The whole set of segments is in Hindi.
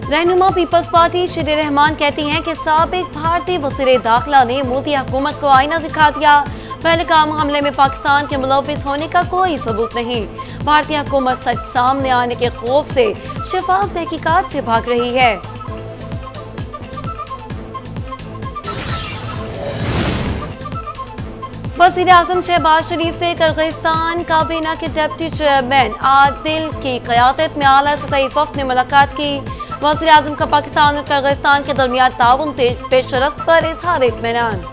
रहनुमा पीपल्स पार्टी शिरी रहमान कहती हैं कि साबिक भारतीय वज़ीर दाखिला ने मोदी हुकूमत को आईना दिखा दिया। पहलगाम हमले में पाकिस्तान के मुलव्विस होने का कोई सबूत नहीं। भारतीय हुकूमत सच सामने आने के खौफ से शफाफ तहकीकात से भाग रही है। वज़ीर आज़म शहबाज शरीफ से किर्गिस्तान काबीना के डिप्टी चेयरमैन आदिल की क़यादत में आला सतही वफ़द ने मुलाकात की। वज़ीर आज़म का पाकिस्तान और किर्गिस्तान के दरमियान ताउन पेशरफ्त पर इज़हार इत्मीनान।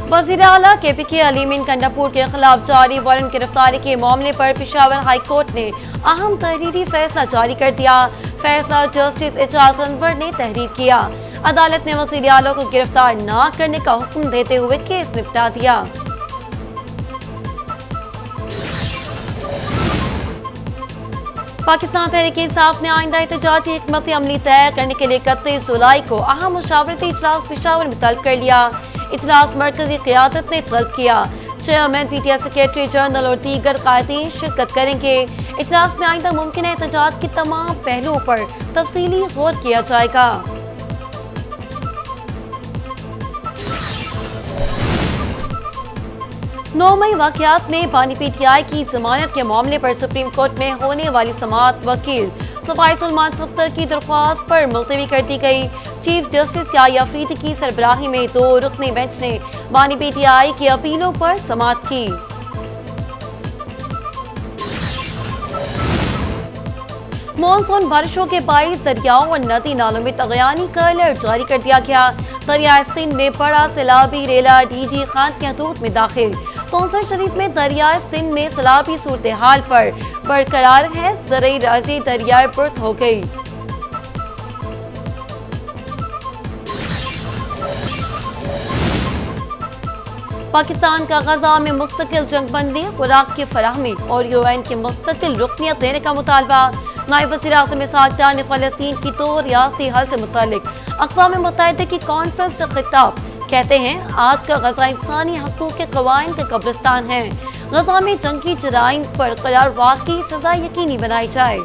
वज़ीर आला KPK अलीमीन कंडापुर के खिलाफ जारी वारंट गिरफ्तारी के मामले पर पेशावर हाई कोर्ट ने अहम तहरीरी फैसला जारी कर दिया। फैसला जस्टिस एजाज अनवर ने तहरीर किया। अदालत ने वज़ीर आला को गिरफ्तार न करने का हुक्म देते हुए केस निपटा दिया। पाकिस्तान तहरीक इंसाफ ने आइंदा एहतजाजी हिकमत अमली तय करने के लिए 31 जुलाई को अहम मुशावरती इजलास पेशावर में तलब कर लिया। इजलास मरकजी क़यादत ने तलब किया। चेयरमैन PTI सेक्रेटरी जनरल और दीगर कायदीन शिरकत करेंगे। इजलास में आइंदा मुमकिन एहतजाज के तमाम पहलुओं पर तफसीली गौर किया जाएगा। 9 मई वाक़यात में बानी PTI की जमानत के मामले पर सुप्रीम कोर्ट में होने वाली समाअत वकील सफाई सलमान सख्तर की दरख्वास्त पर मुलतवी कर दी गई। चीफ जस्टिस याह्या अफरीदी की सरबराही में 2 रुकनी बेंच ने बानी PTI की अपीलों पर समाअत की। मानसून बारिशों के बाईस दरियाओं और नदी नालों में तगयानी का अलर्ट जारी कर दिया गया। दरियाए सिंध में बड़ा सैलाबी रेला DG खान के हदूद में दाखिल। तौंसर शरीफ में दरियाए सिंध में सैलाबी सूरत हाल पर बरकरार है। ज़रई राजी दरियाए बुर्द हो गई। पाकिस्तान का गजा में मुस्तकिल जंगबंदी, खुराक की फराहमी और UN की मुस्तकिल रुकनियत देने का मुतालबा। नायब वज़ीर आज़म इसहाक डार ने फ़लस्तीन की 2 रियासती हल से मुतालिक अक़वाम मुत्तहिदा की कॉन्फ्रेंस से खिताब। कहते हैं आज का गजा इंसानी हकूक़ के क़वानीन का कब्रिस्तान है। गजा में जंगी जराइम पर क़रार वाक़ई सज़ा यकीनी बनाई जाए।